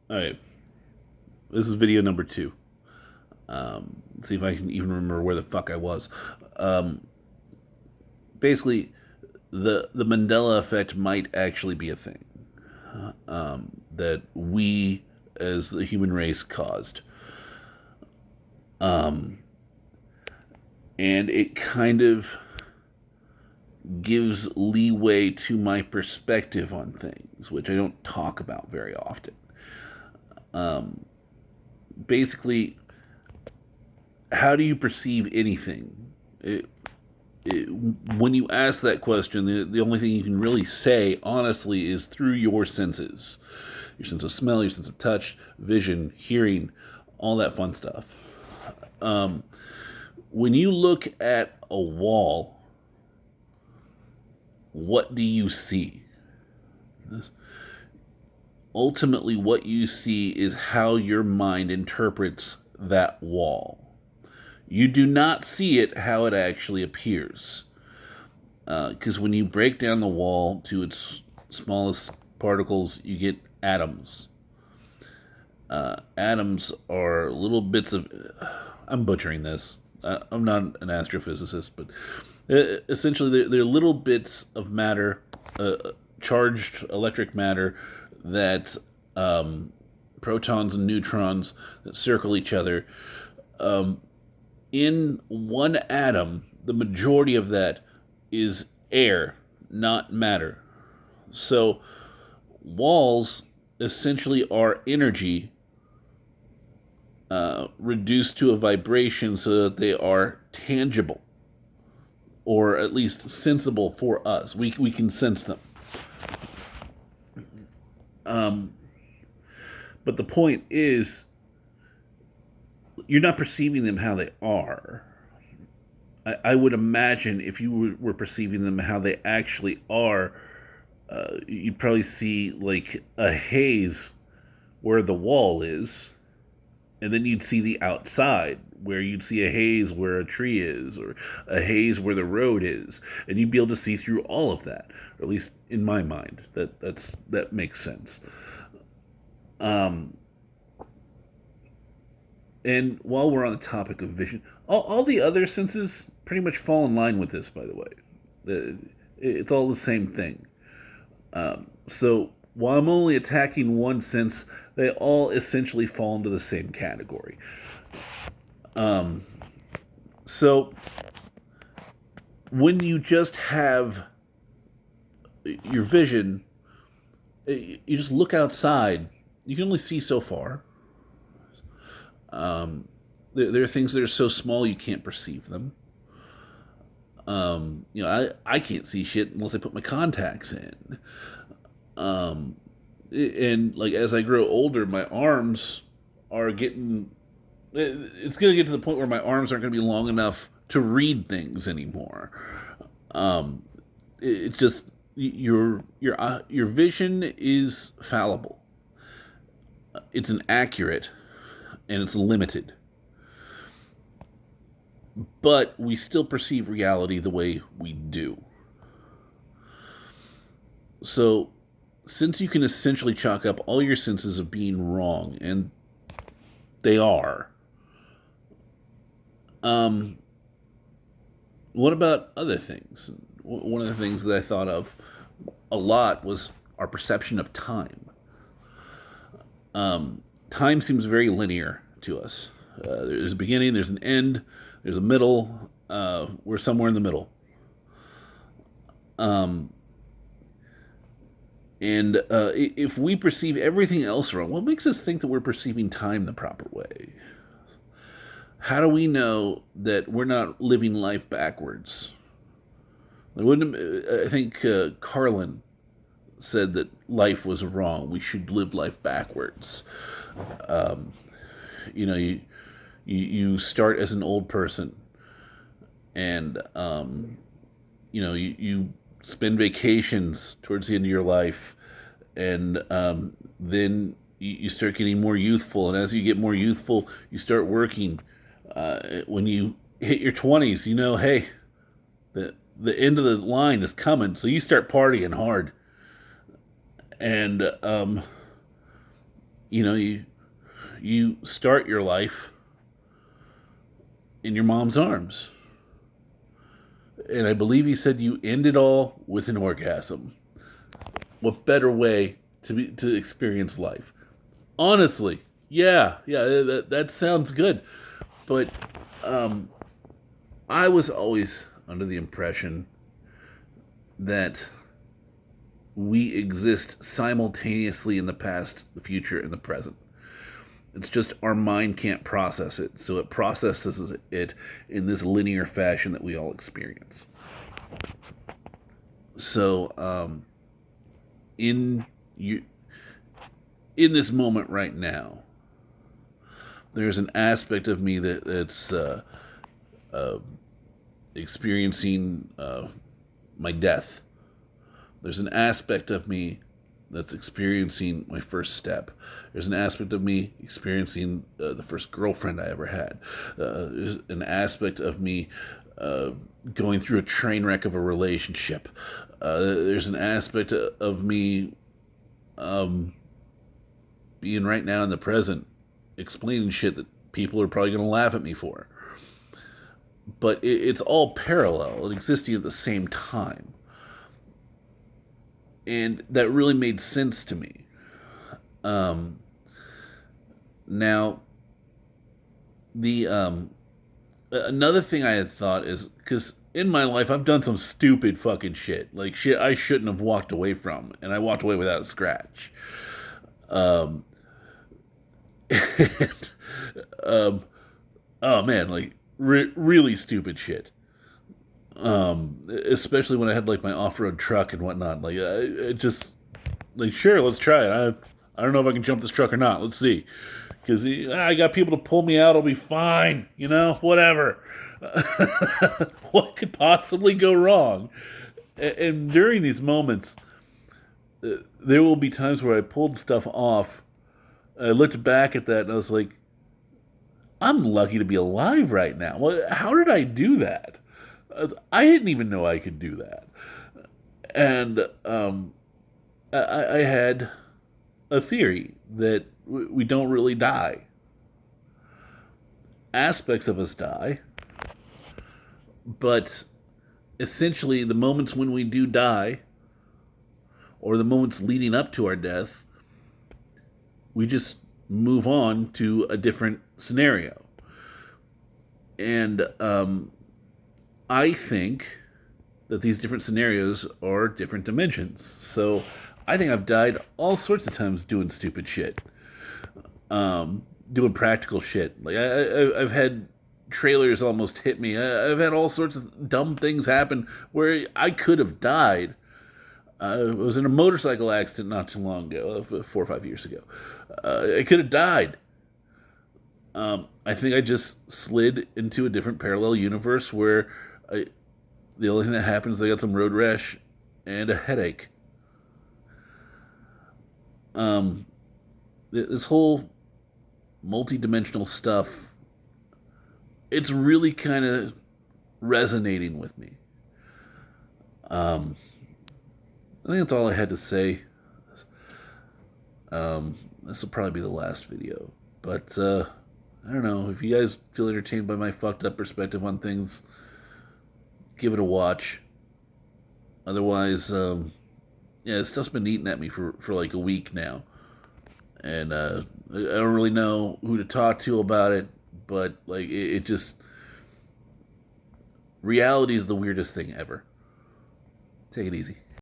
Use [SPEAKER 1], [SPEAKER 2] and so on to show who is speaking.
[SPEAKER 1] All right, this is video number 2. Let's see if I can even remember where the fuck I was. Um, Basically, the Mandela effect might actually be a thing that we, as the human race, caused, um, and it kind of gives leeway to my perspective on things, which I don't talk about very often. Um, Basically, how do you perceive anything? It, when you ask that question, the only thing you can really say, honestly, is through your senses, your sense of smell, your sense of touch, vision, hearing, all that fun stuff. Um, when you look at a wall, what do you see? Ultimately, what you see is how your mind interprets that wall. You do not see it how it actually appears. Because when you break down the wall to its smallest particles, you get atoms. Atoms are little bits of. I'm butchering this. I'm not an astrophysicist, but essentially they're little bits of matter, charged electric matter, that protons and neutrons that circle each other. Um, in one atom, the majority of that is air, not matter. So walls essentially are energy reduced to a vibration so that they are tangible, or at least sensible for us. We can sense them. Um, but the point is, you're not perceiving them how they are. I would imagine if you were perceiving them how they actually are, you'd probably see like a haze where the wall is, and then you'd see the outside where you'd see a haze where a tree is, or a haze where the road is, and you'd be able to see through all of that. Or at least in my mind, that makes sense. Um, and while we're on the topic of vision, all the other senses pretty much fall in line with this. By the way, it's all the same thing. So while I'm only attacking one sense, they all essentially fall into the same category. Um, so when you just have your vision, you just look outside. You can only see so far. Um, there are things that are so small you can't perceive them. I can't see shit unless I put my contacts in. Um, and like as I grow older, my arms are getting. It's going to get to the point where my arms aren't going to be long enough to read things anymore. Um, it's just your vision is fallible. It's inaccurate and it's limited, but we still perceive reality the way we do. So, since you can essentially chalk up all your senses of being wrong, and they are, um, what about other things? One of the things that I thought of a lot was our perception of time. Time seems very linear to us. There's a beginning, there's an end, there's a middle. We're somewhere in the middle. Um, and if we perceive everything else wrong, what makes us think that we're perceiving time the proper way? How do we know that we're not living life backwards? I think Carlin said that life was wrong. We should live life backwards. Um, you start as an old person, and you spend vacations towards the end of your life, and then you start getting more youthful, and as you get more youthful, you start working. When you hit your 20s, hey, the end of the line is coming, so you start partying hard, and You know, you start your life in your mom's arms. And I believe he said you end it all with an orgasm. What better way to experience life? Honestly, yeah, that sounds good. But um, I was always under the impression that we exist simultaneously in the past, the future, and the present. It's just our mind can't process it, so it processes it in this linear fashion that we all experience. So, in you, in this moment right now, there's an aspect of me that's uh, experiencing my death. There's an aspect of me that's experiencing my first step. There's an aspect of me experiencing the first girlfriend I ever had. There's an aspect of me uh, going through a train wreck of a relationship. There's an aspect of me um, being right now in the present, explaining shit that people are probably going to laugh at me for. But it's all parallel and existing at the same time. And that really made sense to me. Um, Now, the another thing I had thought is because in my life I've done some stupid fucking shit, like shit I shouldn't have walked away from, and I walked away without a scratch. Um, and, um, oh man, like really stupid shit. Especially when I had like my off-road truck and whatnot. Like, it just like sure, let's try it. I don't know if I can jump this truck or not. Let's see, because I got people to pull me out. I'll be fine. You know, whatever. What could possibly go wrong? And during these moments, there will be times where I pulled stuff off. I looked back at that and I was like, I'm lucky to be alive right now. Well, how did I do that? I didn't even know I could do that. And I had a theory that we don't really die. Aspects of us die, but essentially, the moments when we do die, or the moments leading up to our death, we just move on to a different scenario. And I think that these different scenarios are different dimensions. So I think I've died all sorts of times doing stupid shit, doing practical shit. Like I've had trailers almost hit me. I've had all sorts of dumb things happen where I could have died. I was in a motorcycle accident not too long ago, 4 or 5 years ago. I could have died. I think I just slid into a different parallel universe where the only thing that happens is I got some road rash and a headache. Um, this whole multi-dimensional stuff, it's really kind of resonating with me. Um, I think that's all I had to say. This will probably be the last video, but I don't know if you guys feel entertained by my fucked up perspective on things. Give it a watch. Otherwise, yeah, this stuff's been eating at me for like a week now, and I don't really know who to talk to about it. But like, it just reality is the weirdest thing ever. Take it easy.